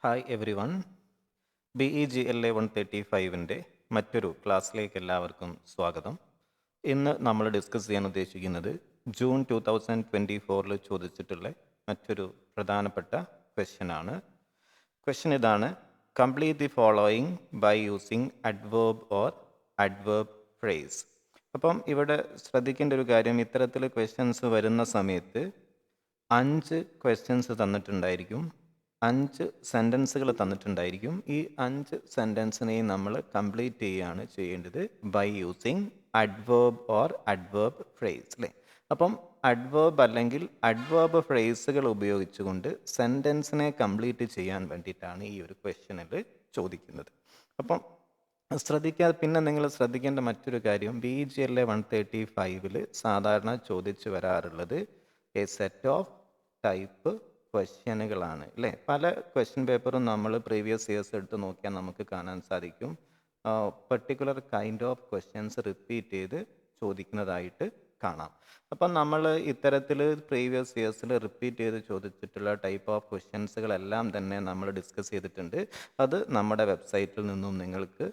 Hi every one. BEGLA 135-ൻ്റെ മറ്റൊരു ക്ലാസ്സിലേക്ക് എല്ലാവർക്കും സ്വാഗതം. ഇന്ന് നമ്മൾ ഡിസ്കസ് ചെയ്യാൻ ഉദ്ദേശിക്കുന്നത് ജൂൺ 2024 ചോദിച്ചിട്ടുള്ള മറ്റൊരു പ്രധാനപ്പെട്ട ക്വസ്റ്റ്യനാണ്. ക്വസ്റ്റ്യൻ ഇതാണ്: complete the following by using adverb or adverb phrase. അപ്പം ഇവിടെ ശ്രദ്ധിക്കേണ്ട ഒരു കാര്യം, ഇത്തരത്തിൽ ക്വസ്റ്റ്യൻസ് വരുന്ന സമയത്ത് 5 ക്വസ്റ്റ്യൻസ് തന്നിട്ടുണ്ടായിരിക്കും, 5 സെൻറ്റൻസുകൾ തന്നിട്ടുണ്ടായിരിക്കും. ഈ 5 സെൻറ്റൻസിനെയും നമ്മൾ കംപ്ലീറ്റ് ചെയ്യുകയാണ് ചെയ്യേണ്ടത് by using adverb or adverb phrase അല്ലേ. അപ്പം അഡ്വേർബ് അല്ലെങ്കിൽ അഡ്വേർബ് ഫ്രേസുകൾ ഉപയോഗിച്ചുകൊണ്ട് സെൻറ്റൻസിനെ കംപ്ലീറ്റ് ചെയ്യാൻ വേണ്ടിയിട്ടാണ് ഈ ഒരു ക്വസ്റ്റ്യനിൽ ചോദിക്കുന്നത്. അപ്പം പിന്നെ നിങ്ങൾ ശ്രദ്ധിക്കേണ്ട മറ്റൊരു കാര്യം, BEGLA 135 സാധാരണ ചോദിച്ചു വരാറുള്ളത് എ സെറ്റ് ഓഫ് ടൈപ്പ് ക്വസ്റ്റ്യനുകളാണ് അല്ലേ. പല ക്വസ്റ്റ്യൻ പേപ്പറും നമ്മൾ പ്രീവിയസ് ഇയേഴ്സ് എടുത്ത് നോക്കിയാൽ നമുക്ക് കാണാൻ സാധിക്കും particular kind of questions repeat ചെയ്ത് ചോദിക്കുന്നതായിട്ട് കാണാം. അപ്പം നമ്മൾ ഇത്തരത്തിൽ പ്രീവിയസ് ഇയേഴ്സിൽ റിപ്പീറ്റ് ചെയ്ത് ചോദിച്ചിട്ടുള്ള ടൈപ്പ് ഓഫ് ക്വസ്റ്റ്യൻസുകളെല്ലാം തന്നെ നമ്മൾ ഡിസ്കസ് ചെയ്തിട്ടുണ്ട്. അത് നമ്മുടെ വെബ്സൈറ്റിൽ നിന്നും നിങ്ങൾക്ക്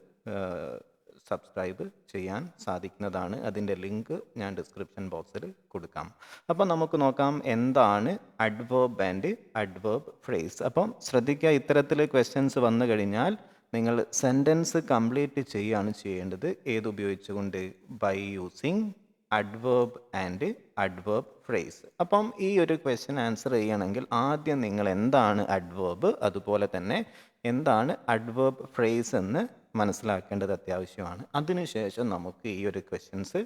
സബ്സ്ക്രൈബ് ചെയ്യാൻ സാധിക്കുന്നതാണ്. അതിൻ്റെ ലിങ്ക് ഞാൻ ഡിസ്ക്രിപ്ഷൻ ബോക്സിൽ കൊടുക്കാം. അപ്പം നമുക്ക് നോക്കാം എന്താണ് അഡ്വേർബ് ആൻഡ് അഡ്വേർബ് ഫ്രേസ്. അപ്പം ശ്രദ്ധിക്കുക, ഇത്തരത്തിൽ ക്വസ്റ്റ്യൻസ് വന്നു കഴിഞ്ഞാൽ നിങ്ങൾ സെൻറ്റൻസ് കംപ്ലീറ്റ് ചെയ്യുകയാണ് ചെയ്യേണ്ടത്. ഏതുപയോഗിച്ചുകൊണ്ട്? By using adverb and adverb phrase. അപ്പം ഈ ഒരു ക്വസ്റ്റ്യൻ ആൻസർ ചെയ്യണമെങ്കിൽ ആദ്യം നിങ്ങൾ എന്താണ് അഡ്വേർബ്, അതുപോലെ തന്നെ എന്താണ് അഡ്വേർബ് ഫ്രേസ് എന്ന് മനസ്സിലാക്കേണ്ടത് അത്യാവശ്യമാണ്. അതിനുശേഷം നമുക്ക് ഈ ഒരു ക്വസ്റ്റ്യൻസ്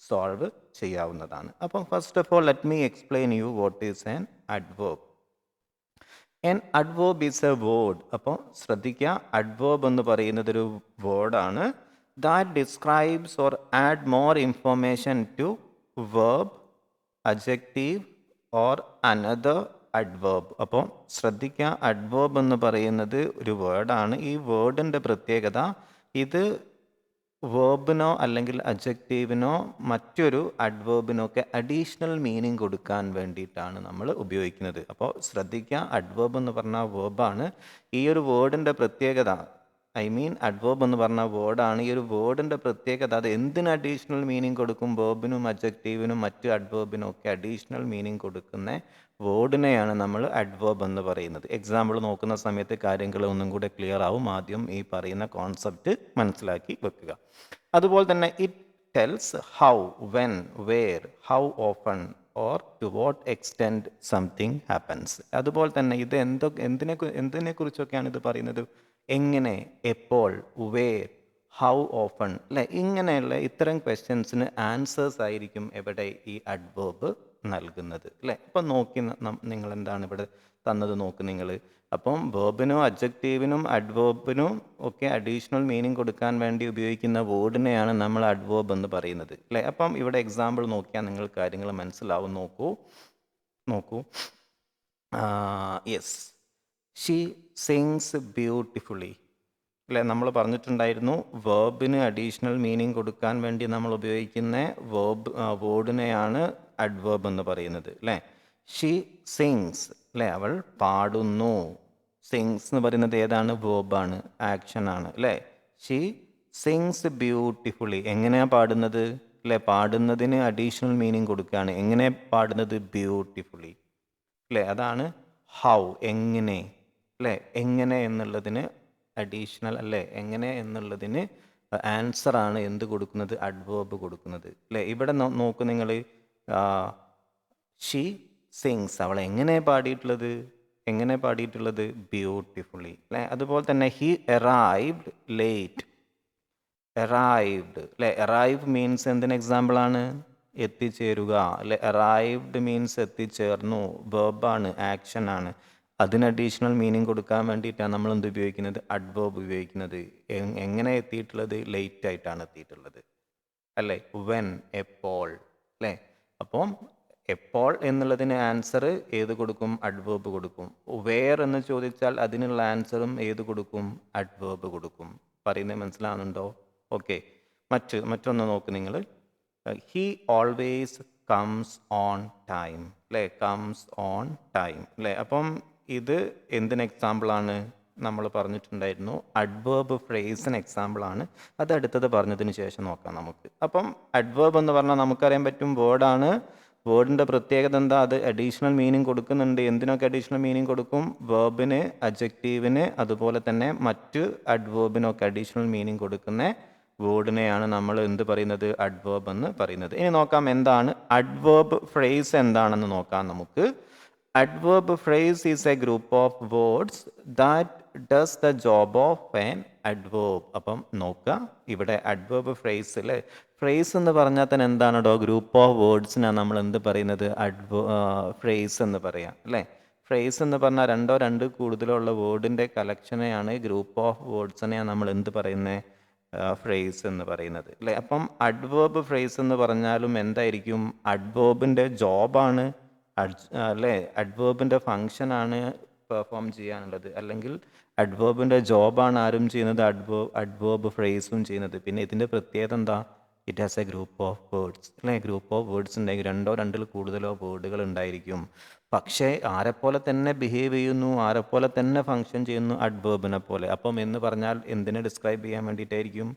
സോൾവ് ചെയ്യാവുന്നതാണ്. അപ്പം first of all let me explain you what is an adverb. An adverb is a word. അപ്പോൾ ശ്രദ്ധിക്കുക, അഡ്വേർബ് എന്ന് പറയുന്നത് ഒരു വേർഡാണ്. That describes or add more information to verb, adjective or another adverb. അപ്പോൾ ശ്രദ്ധിക്കുക, അഡ്വേർബ് എന്ന് പറയുന്നത് ഒരു വേർഡാണ്. ഈ വേർഡിൻ്റെ പ്രത്യേകത, ഇത് വേർബിനോ അല്ലെങ്കിൽ അഡ്ജക്റ്റീവിനോ മറ്റൊരു അഡ്വേർബിനോ ഒക്കെ അഡീഷണൽ മീനിങ് കൊടുക്കാൻ വേണ്ടിയിട്ടാണ് നമ്മൾ ഉപയോഗിക്കുന്നത്. അപ്പോൾ ശ്രദ്ധിക്കുക, അഡ്വേർബ് എന്ന് പറഞ്ഞാൽ വേർബാണ്. ഈ ഒരു വേർഡിൻ്റെ പ്രത്യേകത, അഡ്വേർബ് എന്ന് പറഞ്ഞ വേർഡാണ്. ഈ ഒരു വേർഡിൻ്റെ പ്രത്യേകത, അത് എന്തിന് അഡീഷണൽ മീനിങ് കൊടുക്കും? വേർബിനും അഡ്ജക്റ്റീവിനും മറ്റ് അഡ്വേർബിനും ഒക്കെ അഡീഷണൽ മീനിങ് കൊടുക്കുന്ന വേർഡിനെയാണ് നമ്മൾ അഡ്വേർബ് എന്ന് പറയുന്നത്. എക്സാമ്പിൾ നോക്കുന്ന സമയത്ത് കാര്യങ്ങൾ ഒന്നും കൂടെ ക്ലിയർ ആവും. ആദ്യം ഈ പറയുന്ന കോൺസെപ്റ്റ് മനസ്സിലാക്കി വെക്കുക. അതുപോലെ തന്നെ it tells how, when, where, how often or to what extent something happens. അതുപോലെ തന്നെ ഇത് എന്തിനെ കുറിച്ചൊക്കെയാണ് ഇത് പറയുന്നത്? എങ്ങനെ, എപ്പോൾ, വേർ, ഹൗ ഓഫൺ അല്ലേ. ഇങ്ങനെയുള്ള ഇത്തരം ക്വസ്റ്റ്യൻസിന് ആൻസേഴ്സ് ആയിരിക്കും എവിടെ ഈ അഡ്വേർബ് നൽകുന്നത് അല്ലേ. അപ്പം നോക്കി നിങ്ങൾ എന്താണ് ഇവിടെ തന്നത് നോക്ക് നിങ്ങൾ. അപ്പം വേർബിനും അഡ്ജക്റ്റീവിനും അഡ്വേർബിനും ഒക്കെ അഡീഷണൽ മീനിങ് കൊടുക്കാൻ വേണ്ടി ഉപയോഗിക്കുന്ന വേർഡിനെയാണ് നമ്മൾ അഡ്വേർബ് എന്ന് പറയുന്നത് അല്ലേ. അപ്പം ഇവിടെ എക്സാമ്പിൾ നോക്കിയാൽ നിങ്ങൾ കാര്യങ്ങൾ മനസ്സിലാവും. നോക്കൂ. യെസ്, ഷീ സിങ്സ് ബ്യൂട്ടിഫുള്ളി അല്ലേ. നമ്മൾ പറഞ്ഞിട്ടുണ്ടായിരുന്നു വേർബിന് അഡീഷണൽ മീനിങ് കൊടുക്കാൻ വേണ്ടി നമ്മൾ ഉപയോഗിക്കുന്ന വേർഡിനെയാണ് അഡ്വേർബ് എന്ന് പറയുന്നത് അല്ലേ. ഷീ സിങ്സ് അല്ലേ, അവൾ പാടുന്നു. സിങ്സ് എന്ന് പറയുന്നത് ഏതാണ്? വേർബാണ്, ആക്ഷനാണ് അല്ലേ. ഷീ സിങ്സ് ബ്യൂട്ടിഫുള്ളി, എങ്ങനെയാണ് പാടുന്നത് അല്ലേ. പാടുന്നതിന് അഡീഷണൽ മീനിങ് കൊടുക്കുകയാണ്. എങ്ങനെ പാടുന്നത്? ബ്യൂട്ടിഫുള്ളി അല്ലേ. അതാണ് ഹൗ, എങ്ങനെ അല്ലേ. എങ്ങനെ എന്നുള്ളതിന് അഡീഷണൽ അല്ലേ, എങ്ങനെ എന്നുള്ളതിന് ആൻസറാണ് എന്ത് കൊടുക്കുന്നത്? അഡ്വേർബ് കൊടുക്കുന്നത് അല്ലേ. ഇവിടെ നോക്കൂ നിങ്ങൾ, ഷീ സിങ്സ്, അവൾ എങ്ങനെ പാടിയിട്ടുള്ളത്? ബ്യൂട്ടിഫുള്ളി അല്ലേ. അതുപോലെ തന്നെ ഹി അറൈവ്ഡ് ലേറ്റ്, അറൈവ്ഡ് അല്ലേ. അറൈവ് മീൻസ് എന്തിന് എക്സാമ്പിളാണ്? എത്തിച്ചേരുക അല്ലെ. അറൈവ്ഡ് മീൻസ് എത്തിച്ചേർന്നു, വെർബാണ്, ആക്ഷനാണ്. അതിന് അഡീഷണൽ മീനിങ് കൊടുക്കാൻ വേണ്ടിയിട്ടാണ് നമ്മൾ എന്ത് ഉപയോഗിക്കുന്നത്? അഡ്വേർബ് ഉപയോഗിക്കുന്നത്. എങ്ങനെ എത്തിയിട്ടുള്ളത്? ലേറ്റ് ആയിട്ടാണ് എത്തിയിട്ടുള്ളത് അല്ലേ. വെൻ, എപ്പോൾ അല്ലേ. അപ്പം എപ്പോൾ എന്നുള്ളതിന് ആൻസർ ഏത് കൊടുക്കും? അഡ്വേർബ് കൊടുക്കും. വേർ എന്ന് ചോദിച്ചാൽ അതിനുള്ള ആൻസറും ഏത് കൊടുക്കും? അഡ്വേർബ് കൊടുക്കും. പറയുന്നത് മനസ്സിലാവുന്നുണ്ടോ? ഓക്കെ. മറ്റൊന്ന് നോക്ക് നിങ്ങൾ. He always comes on time അല്ലേ. കംസ് ഓൺ ടൈം അല്ലേ. അപ്പം ഇത് എന്തിന് എക്സാമ്പിളാണ്? നമ്മൾ പറഞ്ഞിട്ടുണ്ടായിരുന്നു. അഡ്വേർബ് ഫ്രേസിന് എക്സാമ്പിളാണ്. അത് അടുത്തത് പറഞ്ഞതിന് ശേഷം നോക്കാം നമുക്ക്. അപ്പം അഡ്വേർബ് എന്ന് പറഞ്ഞാൽ നമുക്കറിയാൻ പറ്റും വേർഡാണ്. വേർഡിൻ്റെ പ്രത്യേകത എന്താ? അത് അഡീഷണൽ മീനിങ് കൊടുക്കുന്നുണ്ട്. എന്തിനൊക്കെ അഡീഷണൽ മീനിങ് കൊടുക്കും? വേർബിന്, അഡ്ജക്റ്റീവിന്, അതുപോലെ തന്നെ മറ്റ് അഡ്വേർബിനൊക്കെ അഡീഷണൽ മീനിങ് കൊടുക്കുന്ന വേർഡിനെയാണ് നമ്മൾ എന്ത് പറയുന്നത്? അഡ്വേർബ് എന്ന് പറയുന്നത്. ഇനി നോക്കാം എന്താണ് അഡ്വേർബ് ഫ്രേസ് എന്താണെന്ന് നോക്കാം നമുക്ക്. Adverb phrase is A group of words that does the job of an adverb. അപ്പം നോക്കുക, ഇവിടെ അഡ്വേർബ് ഫ്രേസിൽ ഫ്രേസ് എന്ന് പറഞ്ഞാൽ തന്നെ എന്താണോ ഗ്രൂപ്പ് ഓഫ് വേർഡ്സിനാണ് നമ്മൾ എന്ത് പറയുന്നത്? ഫ്രേസ് എന്ന് പറയാം അല്ലേ? ഫ്രേസ് എന്ന് പറഞ്ഞാൽ രണ്ടോ രണ്ട് കൂടുതലുള്ള വേർഡിൻ്റെ കളക്ഷനെയാണ്, ഗ്രൂപ്പ് ഓഫ് വേർഡ്സിനെയാണ് നമ്മൾ എന്ത് പറയുന്നത്? ഫ്രേസ് എന്ന് പറയുന്നത് അല്ലേ? അപ്പം അഡ്വേർബ് ഫ്രേസ് എന്ന് പറഞ്ഞാലും എന്തായിരിക്കും? അഡ്വേർബിൻ്റെ ജോബാണ് അല്ലേ? അഡ്വേർബിൻ്റെ ഫങ്ഷനാണ് പെർഫോം ചെയ്യാനുള്ളത്, അല്ലെങ്കിൽ അഡ്വേർബിൻ്റെ ജോബാണ് ആരും ചെയ്യുന്നത്? അഡ്വേർബ് ഫ്രേസും ചെയ്യുന്നത്. പിന്നെ ഇതിൻ്റെ പ്രത്യേകത എന്താ? It has A group of words അല്ലേ? ഗ്രൂപ്പ് ഓഫ് വേർഡ്സ് ഉണ്ടെങ്കിൽ രണ്ടോ രണ്ടിൽ കൂടുതലോ വേർഡുകൾ ഉണ്ടായിരിക്കും. പക്ഷേ ആരെപ്പോലെ തന്നെ ബിഹേവ് ചെയ്യുന്നു, ആരെപ്പോലെ തന്നെ ഫങ്ഷൻ ചെയ്യുന്നു? അഡ്വേർബിനെ പോലെ. അപ്പം എന്ന് പറഞ്ഞാൽ എന്തിനെ ഡിസ്ക്രൈബ് ചെയ്യാൻ വേണ്ടിയിട്ടായിരിക്കും?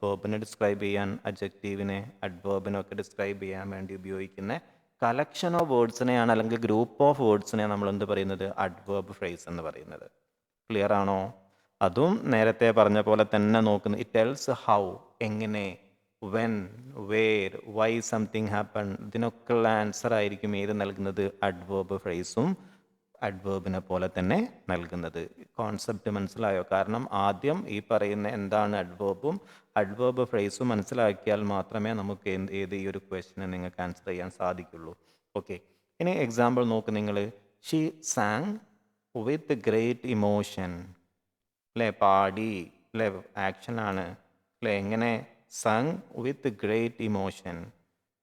വേർബിനെ ഡിസ്ക്രൈബ് ചെയ്യാൻ, അഡ്ജക്റ്റീവിനെ, അഡ്വേർബിനൊക്കെ ഡിസ്ക്രൈബ് ചെയ്യാൻ വേണ്ടി ഉപയോഗിക്കുന്ന കളക്ഷൻ ഓഫ് വേർഡ്സിനെയാണ്, അല്ലെങ്കിൽ ഗ്രൂപ്പ് ഓഫ് വേർഡ്സിനെയാണ് നമ്മൾ എന്ത് പറയുന്നത്? അഡ്വേർബ് ഫ്രേസ് എന്ന് പറയുന്നത്. ക്ലിയർ ആണോ? അതും നേരത്തെ പറഞ്ഞ പോലെ തന്നെ നോക്കുന്നു. ഇറ്റ് ടെൽസ് ഹൗ, എങ്ങനെ, when, where, why something happen. ഇതിനൊക്കെയുള്ള ആൻസർ ആയിരിക്കും ഏത് നൽകുന്നത്? അഡ്വേർബ് ഫ്രേസും അഡ്വേർബിനെ പോലെ തന്നെ നൽകുന്നത്. കോൺസെപ്റ്റ് മനസ്സിലായോ? കാരണം ആദ്യം ഈ പറയുന്ന എന്താണ് അഡ്വേർബും അഡ്വേർബ് ഫ്രേസും മനസ്സിലാക്കിയാൽ മാത്രമേ നമുക്ക് ഏത് ഈ ഒരു ക്വസ്റ്റിനെ നിങ്ങൾക്ക് ആൻസർ ചെയ്യാൻ സാധിക്കുള്ളൂ. ഓക്കെ, ഇനി എക്സാമ്പിൾ നോക്ക് നിങ്ങൾ. She San with great emotion അല്ലേ? പാടി അല്ലേ? ആക്ഷനാണ് അല്ലേ? എങ്ങനെ? സങ് വിത്ത് ഗ്രേറ്റ് ഇമോഷൻ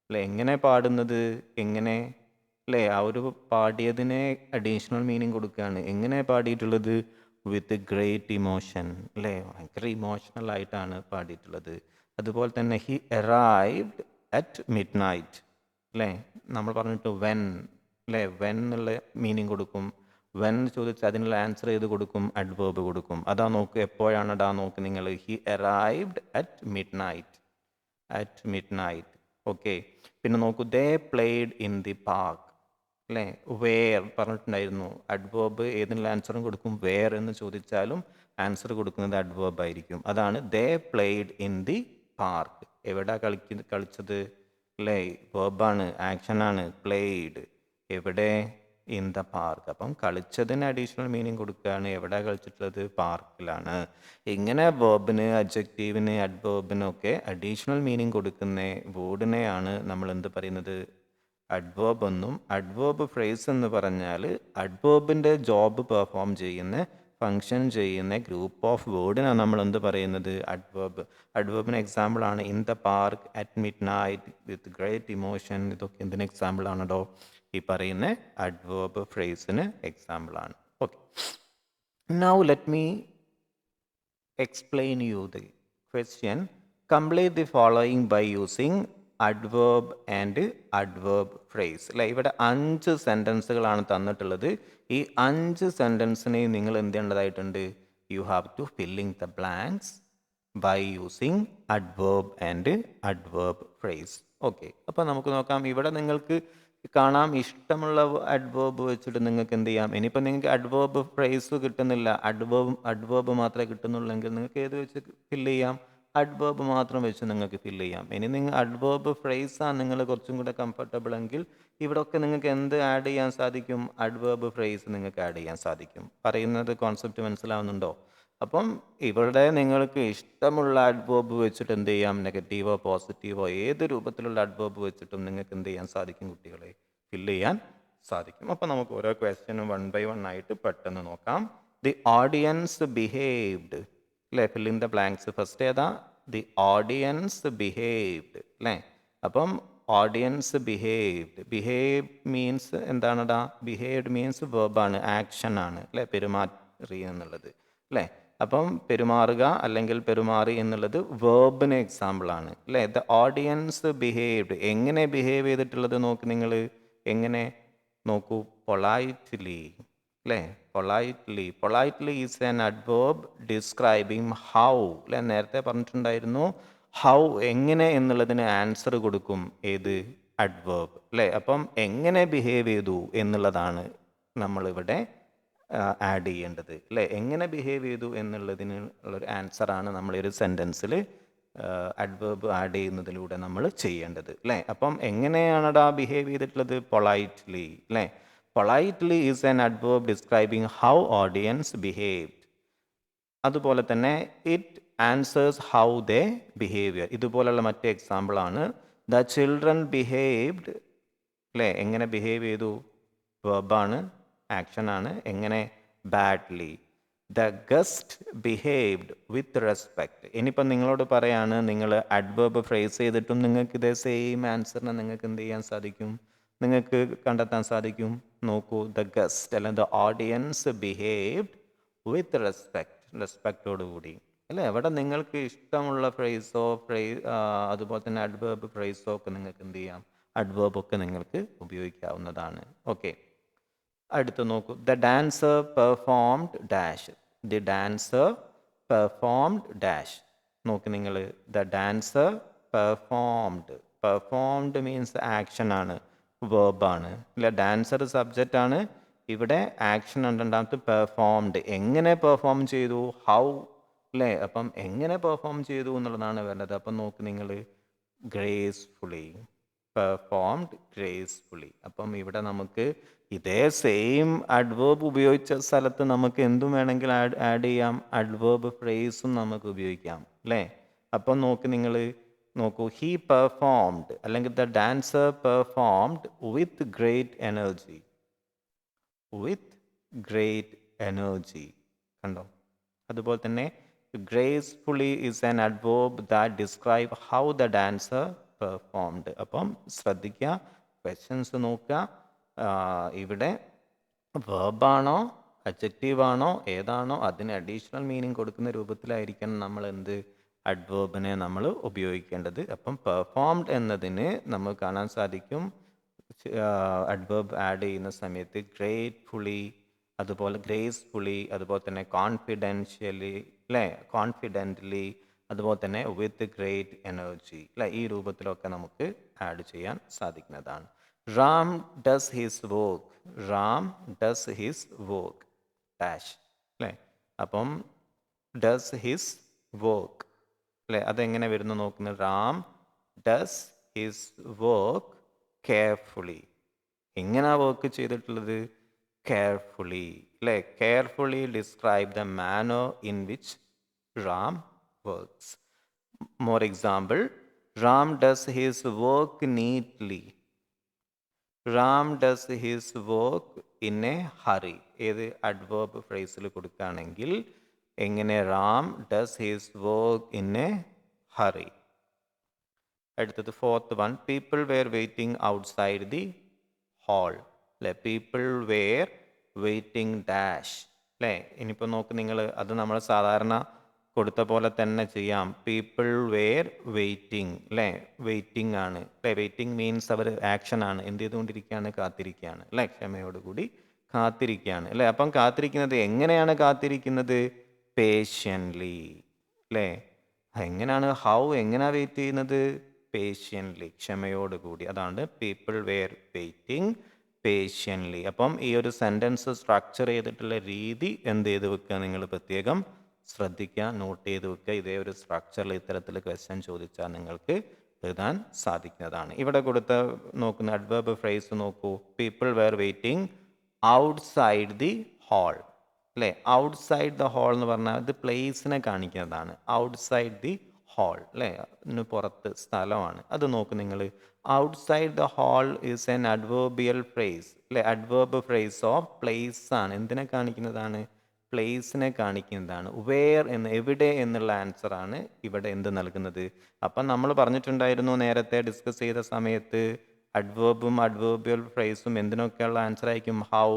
അല്ലേ? എങ്ങനെ പാടുന്നത്? എങ്ങനെ അല്ലേ? ആ ഒരു പാടിയതിനെ അഡീഷണൽ മീനിങ് കൊടുക്കുകയാണ്. എങ്ങനെ പാടിയിട്ടുള്ളത്? വിത്ത് ഗ്രേറ്റ് ഇമോഷൻ അല്ലേ? ഭയങ്കര ഇമോഷണൽ ആയിട്ടാണ് പാടിയിട്ടുള്ളത്. അതുപോലെ തന്നെ he arrived at mid night അല്ലേ? നമ്മൾ പറഞ്ഞിട്ട് വെൻ അല്ലേ? വെൻ എന്നുള്ള മീനിങ് കൊടുക്കും. വെൻ ചോദിച്ചാൽ അതിനുള്ള ആൻസർ ചെയ്ത് കൊടുക്കും? അഡ്വേർബ് കൊടുക്കും. അതാ നോക്ക്, എപ്പോഴാണ് ഇടാ നോക്ക് നിങ്ങൾ. He arrived at mid night, at mid night. Okay, പിന്നെ നോക്കൂ, ദേ പ്ലേഡ് ഇൻ ദി പാർക്ക് അല്ലേ? വേർ പറഞ്ഞിട്ടുണ്ടായിരുന്നു. അഡ്വേർബ് ഏതിനുള്ള ആൻസറും കൊടുക്കും. വേർ എന്ന് ചോദിച്ചാലും ആൻസർ കൊടുക്കുന്നത് അഡ്വേർബ് ആയിരിക്കും. അതാണ് ദേ പ്ലേഡ് ഇൻ ദി പാർക്ക്. എവിടെ കളിച്ചത് അല്ലേ? വേർബാണ്, ആക്ഷനാണ്. പ്ലേഡ് എവിടെ? In the park. അപ്പം കളിച്ചതിന് അഡീഷണൽ മീനിങ് കൊടുക്കുകയാണ്. എവിടെ കളിച്ചിട്ടുള്ളത്? പാർക്കിലാണ്. ഇങ്ങനെ വേർബിന്, അഡ്ജക്റ്റീവിന്, അഡ്വേർബിനൊക്കെ അഡീഷണൽ മീനിങ് കൊടുക്കുന്ന വേർഡിനെയാണ് നമ്മൾ എന്ത് പറയുന്നത്? അഡ്വേർബ് എന്നും. അഡ്വേർബ് ഫ്രേസ് എന്ന് പറഞ്ഞാൽ അഡ്വേർബിൻ്റെ ജോബ് പെർഫോം ചെയ്യുന്ന, ഫങ്ഷൻ ചെയ്യുന്ന ഗ്രൂപ്പ് ഓഫ് വേർഡിനാണ് നമ്മൾ എന്ത് പറയുന്നത്? അഡ്വേർബ്. അഡ്വേർബിന് എക്സാമ്പിളാണ് in the park, at mid night, with great emotion. ഇതൊക്കെ എന്തിന് എക്സാമ്പിളാണോ? ഈ പറയുന്ന അഡ്വേർബ് ഫ്രേസിന് എക്സാമ്പിളാണ്. Okay, now let me explain you the question. Complete the following by using adverb and adverb phrase. അല്ലേ? ഇവിടെ 5 സെൻറ്റൻസുകളാണ് തന്നിട്ടുള്ളത്. ഈ 5 സെൻറ്റൻസിനെ നിങ്ങൾ എന്ത് ചെയ്യേണ്ടതായിട്ടുണ്ട്? You have to filling the blanks by using adverb and adverb phrase. Okay, അപ്പോൾ നമുക്ക് നോക്കാം. ഇവിടെ നിങ്ങൾക്ക് കാണാം ഇഷ്ടമുള്ള അഡ്വേർബ് വെച്ചിട്ട് നിങ്ങൾക്ക് എന്ത് ചെയ്യാം. ഇനിയിപ്പോൾ നിങ്ങൾക്ക് അഡ്വേർബ് ഫ്രേസ് കിട്ടുന്നില്ല, അഡ്വേർബ് മാത്രമേ കിട്ടുന്നുള്ളെങ്കിൽ നിങ്ങൾക്ക് ഏത് വെച്ച് ഫില്ല് ചെയ്യാം? അഡ്വേർബ് മാത്രം വെച്ച് നിങ്ങൾക്ക് ഫില്ല് ചെയ്യാം. ഇനി നിങ്ങൾ അഡ്വേർബ് ഫ്രേസാണ് നിങ്ങൾ കുറച്ചും കൂടെ കംഫർട്ടബിൾ എങ്കിൽ ഇവിടെയൊക്കെ നിങ്ങൾക്ക് എന്ത് ആഡ് ചെയ്യാൻ സാധിക്കും? അഡ്വേർബ് ഫ്രേസ് നിങ്ങൾക്ക് ആഡ് ചെയ്യാൻ സാധിക്കും. പറയുന്നത് കോൺസെപ്റ്റ് മനസ്സിലാവുന്നുണ്ടോ? അപ്പം ഇവിടെ നിങ്ങൾക്ക് ഇഷ്ടമുള്ള അഡ്വേർബ് വെച്ചിട്ട് എന്ത് ചെയ്യാം? നെഗറ്റീവോ പോസിറ്റീവോ ഏത് രൂപത്തിലുള്ള അഡ്വേർബ് വെച്ചിട്ടും നിങ്ങൾക്ക് എന്ത് ചെയ്യാൻ സാധിക്കും? കുട്ടികളെ ഫില്ല് ചെയ്യാൻ സാധിക്കും. അപ്പം നമുക്ക് ഓരോ ക്വസ്റ്റ്യനും 1 by 1 ആയിട്ട് പെട്ടെന്ന് നോക്കാം. ദി ഓഡിയൻസ് ബിഹേവ്ഡ് അല്ലേ? Fill in the blanks. First ഏതാ? ദി ഓഡിയൻസ് ബിഹേവ്ഡ് അല്ലേ? അപ്പം ഓഡിയൻസ് ബിഹേവ്ഡ്. ബിഹേവ് മീൻസ് എന്താണടാ? ബിഹേവ്ഡ് മീൻസ് വെർബാണ്, ആക്ഷൻ ആണ് അല്ലേ? പെരുമാറി എന്നുള്ളത് അല്ലേ? അപ്പം പെരുമാറുക അല്ലെങ്കിൽ പെരുമാറി എന്നുള്ളത് വേർബിന് എക്സാമ്പിളാണ് അല്ലേ? The audience behaved. എങ്ങനെ ബിഹേവ് ചെയ്തിട്ടുള്ളത് നോക്ക് നിങ്ങൾ. എങ്ങനെ നോക്കൂ? പൊളൈറ്റ്ലി അല്ലേ? Politely is an adverb describing how അല്ലെ, നേരത്തെ പറഞ്ഞിട്ടുണ്ടായിരുന്നു ഹൗ എങ്ങനെ എന്നുള്ളതിന് ആൻസർ കൊടുക്കും ഏത് അഡ്വേർബ് അല്ലേ. അപ്പം എങ്ങനെ ബിഹേവ് ചെയ്തു എന്നുള്ളതാണ് നമ്മളിവിടെ ആഡ് ചെയ്യേണ്ടത് അല്ലേ. എങ്ങനെ ബിഹേവ് ചെയ്തു എന്നുള്ളതിന് ഉള്ളൊരു ആൻസറാണ് നമ്മളൊരു സെൻറ്റൻസിൽ അഡ്വേർബ് ആഡ് ചെയ്യുന്നതിലൂടെ നമ്മൾ ചെയ്യേണ്ടത് അല്ലേ. അപ്പം എങ്ങനെയാണടാ ബിഹേവ് ചെയ്തിട്ടുള്ളത്? പൊളൈറ്റ്ലി അല്ലേ. Politely is an adverb describing how audience behaved. അതുപോലെ തന്നെ it answers how they behaviour. ഇതുപോലുള്ള മറ്റേ എക്സാമ്പിളാണ് ദ ചിൽഡ്രൻ ബിഹേവ്ഡ് അല്ലേ. എങ്ങനെ ബിഹേവ് ചെയ്തു? വെർബാണ്, ആക്ഷനാണ്. എങ്ങനെ? Badly. The guest behaved with respect. ഇനിയിപ്പം നിങ്ങളോട് പറയാണ് നിങ്ങൾ അഡ്വേർബ് ഫ്രേസ് ചെയ്തിട്ടും നിങ്ങൾക്ക് ഇതേ സെയിം ആൻസറിനെ നിങ്ങൾക്ക് എന്ത് ചെയ്യാൻ സാധിക്കും? നിങ്ങൾക്ക് കണ്ടെത്താൻ സാധിക്കും. നോക്കൂ, ദ ഗസ്റ്റ് അല്ലെങ്കിൽ ദ ഓഡിയൻസ് ബിഹേവ്ഡ് വിത്ത് റെസ്പെക്റ്റോടുകൂടി അല്ലേ. അവിടെ നിങ്ങൾക്ക് ഇഷ്ടമുള്ള ഫ്രേസോ അതുപോലെ തന്നെ അഡ്വേർബ് ഫ്രേസോ ഒക്കെ നിങ്ങൾക്ക് എന്ത് ചെയ്യാം? അഡ്വേർബ് ഒക്കെ നിങ്ങൾക്ക് ഉപയോഗിക്കാവുന്നതാണ്. ഓക്കെ, അടുത്ത് നോക്കൂ. The dancer performed dash. The dancer performed dash. നോക്ക് നിങ്ങൾ, the dancer performed means action ആണ്, വേർബാണ് ഇല്ല. ഡാൻസർ സബ്ജക്റ്റ് ആണ്, ഇവിടെ ആക്ഷൻ ഉണ്ട് രണ്ടാമത്തെ. പെർഫോംഡ് എങ്ങനെ പെർഫോം ചെയ്തു? ഹൗ അല്ലേ. അപ്പം എങ്ങനെ പെർഫോം ചെയ്തു എന്നുള്ളതാണ് വേണ്ടത്. അപ്പം നോക്ക് നിങ്ങൾ, ഗ്രേസ്ഫുള്ളി, പെർഫോംഡ് ഗ്രേസ്ഫുള്ളി. അപ്പം ഇവിടെ നമുക്ക് ഇതേ സെയിം അഡ്വേർബ് ഉപയോഗിച്ച സ്ഥലത്ത് നമുക്ക് എന്തും വേണമെങ്കിൽ ആഡ് ചെയ്യാം. അഡ്വേർബ് ഫ്രേസും നമുക്ക് ഉപയോഗിക്കാം അല്ലേ. അപ്പം നോക്ക് നിങ്ങൾ, നോക്കൂ, ഹീ പെർഫോംഡ് അല്ലെങ്കിൽ the dancer performed with great energy. With great energy കണ്ടോ. അതുപോലെ തന്നെ gracefully is an adverb that describe how the dancer performed. അപ്പം ശ്രദ്ധിക്കുക, ക്വസ്റ്റ്യൻസ് നോക്കുക. ഇവിടെ വേർബാണോ അഡ്ജക്റ്റീവാണോ ഏതാണോ അതിന് അഡീഷണൽ മീനിങ് കൊടുക്കുന്ന രൂപത്തിലായിരിക്കണം നമ്മൾ എന്ത് അഡ്വേർബിനെ നമ്മൾ ഉപയോഗിക്കേണ്ടത്. അപ്പം പെർഫോംഡ് എന്നതിന് നമ്മൾ കാണാൻ സാധിക്കും അഡ്വേർബ് ആഡ് ചെയ്യുന്ന സമയത്ത് ഗ്രേറ്റ്ഫുള്ളി, അതുപോലെ ഗ്രേസ്ഫുള്ളി, അതുപോലെ തന്നെ കോൺഫിഡൻഷ്യലി അല്ലേ, കോൺഫിഡൻ്റ്ലി, അതുപോലെ തന്നെ വിത്ത് ഗ്രേറ്റ് എനർജി അല്ലേ. ഈ രൂപത്തിലൊക്കെ നമുക്ക് ആഡ് ചെയ്യാൻ സാധിക്കുന്നതാണ്. Ram does his work. Ram does his work dash അല്ലേ. അപ്പം ഡസ് ഹിസ് വർക്ക് അല്ലേ, അതെങ്ങനെ വരുന്നു നോക്കുന്നത്? Ram does his work carefully. എങ്ങനെയാ വർക്ക് ചെയ്തിട്ടുള്ളത്? കെയർഫുള്ളി അല്ലേ. Carefully describe the manner in which Ram works. More example, Ram does his work neatly. Ram does his work in A hurry. ഏത് അഡ്വേർബ് ഫ്രേസിൽ കൊടുക്കുകയാണെങ്കിൽ എങ്ങനെ? Ram does his work in A hurry. അടുത്തത് fourth one, people were waiting outside the hall അല്ലേ. People were waiting dash അല്ലേ. ഇനിയിപ്പോൾ നോക്ക് നിങ്ങൾ, അത് നമ്മൾ സാധാരണ കൊടുത്ത പോലെ തന്നെ ചെയ്യാം. പീപ്പിൾ വെയർ വെയിറ്റിംഗ് അല്ലേ, വെയിറ്റിംഗ് ആണ് അല്ലേ. വെയിറ്റിംഗ് മീൻസ് അവർ ആക്ഷൻ ആണ്, എന്ത് ചെയ്തുകൊണ്ടിരിക്കുകയാണ്? കാത്തിരിക്കുകയാണ് അല്ലേ. ക്ഷമയോടുകൂടി കാത്തിരിക്കുകയാണ് അല്ലേ. അപ്പം കാത്തിരിക്കുന്നത് എങ്ങനെയാണ്? കാത്തിരിക്കുന്നത് പേഷ്യൻ്റ്ലി അല്ലേ. എങ്ങനെയാണ്? ഹൗ എങ്ങനെയാണ് വെയിറ്റ് ചെയ്യുന്നത്? പേഷ്യൻ്റ്ലി, ക്ഷമയോടുകൂടി. അതാണ് പീപ്പിൾ വെയർ വെയിറ്റിംഗ് പേഷ്യൻ്റ്ലി. അപ്പം ഈ ഒരു സെൻറ്റൻസ് സ്ട്രക്ചർ ചെയ്തിട്ടുള്ള രീതി എന്ത് ചെയ്ത് വെക്കുക? നിങ്ങൾ പ്രത്യേകം ശ്രദ്ധിക്കുക, നോട്ട് ചെയ്ത് വെക്കുക. ഇതേ ഒരു സ്ട്രക്ചറിൽ ഇത്തരത്തിൽ ക്വസ്റ്റ്യൻ ചോദിച്ചാൽ നിങ്ങൾക്ക് എഴുതാൻ സാധിക്കുന്നതാണ്. ഇവിടെ കൊടുത്ത നോക്കുന്ന അഡ്വേർബ് ഫ്രേസ് നോക്കൂ. People were waiting outside the hall അല്ലേ. ഔട്ട്സൈഡ് ദ ഹാൾ എന്ന് പറഞ്ഞാൽ ഇത് പ്ലേസിനെ കാണിക്കുന്നതാണ്. ഔട്ട്സൈഡ് ദി ഹാൾ അല്ലേ, അതിന് പുറത്ത് സ്ഥലമാണ്. അത് നോക്ക് നിങ്ങൾ, outside the hall is an adverbial phrase അല്ലേ. അഡ്വേർബ് ഫ്രേസ് ഓഫ് പ്ലേസ് ആണ്. എന്തിനെ കാണിക്കുന്നതാണ്? പ്ലേസിനെ കാണിക്കുന്നതാണ്. വെയർ എന്ന്, എവിടെ എന്നുള്ള ആൻസറാണ് ഇവിടെ എന്ത് നൽകുന്നത്. അപ്പം നമ്മൾ പറഞ്ഞിട്ടുണ്ടായിരുന്നു നേരത്തെ ഡിസ്കസ് ചെയ്ത സമയത്ത് അഡ്വേർബും അഡ്വേർബിയൽ ഫ്രേസും എന്തിനൊക്കെയുള്ള ആൻസർ ആയിരിക്കും? ഹൗ,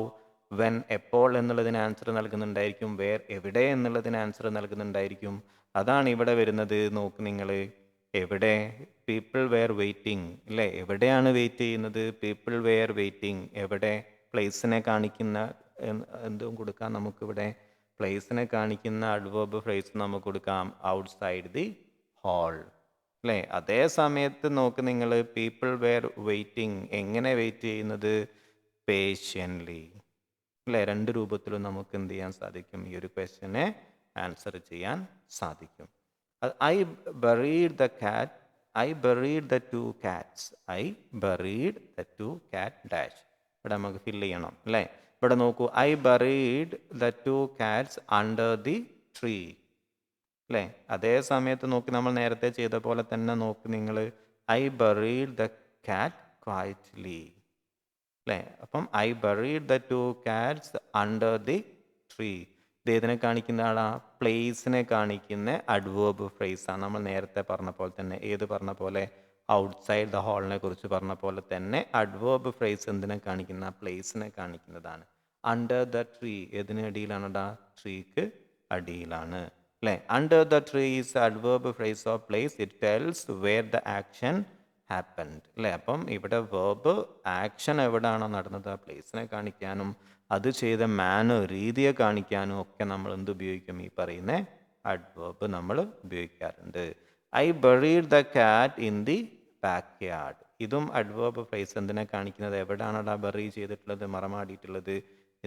വെൻ, എപ്പോൾ എന്നുള്ളതിന് ആൻസർ നൽകുന്നുണ്ടായിരിക്കും. വെയർ എവിടെ എന്നുള്ളതിന് ആൻസർ നൽകുന്നുണ്ടായിരിക്കും. അതാണ് ഇവിടെ വരുന്നത്. നോക്ക് നിങ്ങൾ, എവിടെ? പീപ്പിൾ വെയർ വെയിറ്റിംഗ് അല്ലേ. എവിടെയാണ് വെയിറ്റ് ചെയ്യുന്നത്? People were waiting. എവിടെ? പ്ലേസിനെ കാണിക്കുന്ന എന്തും കൊടുക്കാം നമുക്കിവിടെ. പ്ലേസിനെ കാണിക്കുന്ന അഡ്വേർബ് ഫ്രേസ് നമുക്ക് കൊടുക്കാം ഔട്ട്സൈഡ് ദി ഹാൾ, അല്ലേ? അതേ സമയത്ത് നോക്ക് നിങ്ങൾ, പീപ്പിൾ വെയർ വെയിറ്റിംഗ്, എങ്ങനെ വെയിറ്റ് ചെയ്യുന്നത്? പേഷ്യൻ്റ്ലി, അല്ലേ? രണ്ട് രൂപത്തിലും നമുക്ക് എന്ത് ചെയ്യാൻ സാധിക്കും? ഈ ഒരു ക്വസ്റ്റ്യനെ ആൻസർ ചെയ്യാൻ സാധിക്കും. ഐ ബറീഡ് ദ കാറ്റ്, I buried the two Katz, I buried the two കാറ്റ് ഡാഷ്. ഇവിടെ നമുക്ക് ഫില്ല് ചെയ്യണം, അല്ലേ? ഇവിടെ നോക്കൂ, I buried the two Katz under the tree, അല്ലേ? അതേ സമയത്ത് നോക്കി നമ്മൾ നേരത്തെ ചെയ്ത പോലെ തന്നെ നോക്ക് നിങ്ങൾ, ഐ ബറീഡ് ദ കാറ്റ് ക്വയറ്റ്ലി, അല്ലേ? അപ്പം I buried the two Katz under the tree. ഇത് ഏതിനെ കാണിക്കുന്ന ആളാ? പ്ലേസിനെ കാണിക്കുന്ന അഡ്വേർബ് ഫ്രേസ് ആണ്. നമ്മൾ നേരത്തെ പറഞ്ഞ പോലെ തന്നെ, ഏത് പറഞ്ഞ പോലെ? ഔട്ട്സൈഡ് ദ ഹാളിനെ കുറിച്ച് പറഞ്ഞ പോലെ തന്നെ അഡ്വേർബ് ഫ്രേസ് എന്തിനെ കാണിക്കുന്ന? പ്ലേസിനെ കാണിക്കുന്നതാണ്. അണ്ടർ ദ ട്രീ ഏതിന് അടിയിലാണടാ? ട്രീക്ക് അടിയിലാണ്, അല്ലേ? Under the tree is adverb phrase of place, it tells where the action happened, അല്ലേ? അപ്പം ഇവിടെ വേർബ് ആക്ഷൻ എവിടെയാണോ നടന്നത് ആ പ്ലേസിനെ കാണിക്കാനും അത് ചെയ്ത രീതിയെ കാണിക്കാനും ഒക്കെ നമ്മൾ എന്ത് ഉപയോഗിക്കും? ഈ പറയുന്ന അഡ്വേർബ് നമ്മൾ ഉപയോഗിക്കാറുണ്ട്. I buried the cat in the back yard, ഇതും അഡ്വേർബ് ഫ്രേസ് എന്തിനെ കാണിക്കുന്നത്? എവിടെയാണോ ബറി ചെയ്തിട്ടുള്ളത്, മറമാടിയിട്ടുള്ളത്?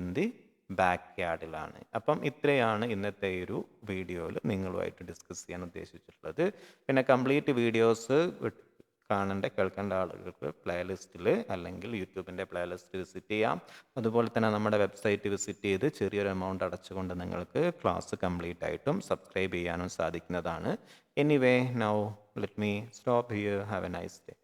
ഇൻ ദി ബാക്ക് യാർഡിലാണ്. അപ്പം ഇത്രയാണ് ഇന്നത്തെ ഒരു വീഡിയോയിൽ നിങ്ങളുമായിട്ട് ഡിസ്കസ് ചെയ്യാൻ ഉദ്ദേശിച്ചിട്ടുള്ളത്. പിന്നെ കംപ്ലീറ്റ് വീഡിയോസ് കേൾക്കേണ്ട ആളുകൾക്ക് പ്ലേലിസ്റ്റിൽ അല്ലെങ്കിൽ യൂട്യൂബിൻ്റെ പ്ലേലിസ്റ്റ് വിസിറ്റ് ചെയ്യാം. അതുപോലെ തന്നെ നമ്മുടെ വെബ്സൈറ്റ് വിസിറ്റ് ചെയ്ത് ചെറിയൊരു എമൗണ്ട് അടച്ചുകൊണ്ട് നിങ്ങൾക്ക് ക്ലാസ് കംപ്ലീറ്റ് ആയിട്ടും സബ്സ്ക്രൈബ് ചെയ്യാനും സാധിക്കുന്നതാണ്. Anyway, now let me stop here. Have A nice day.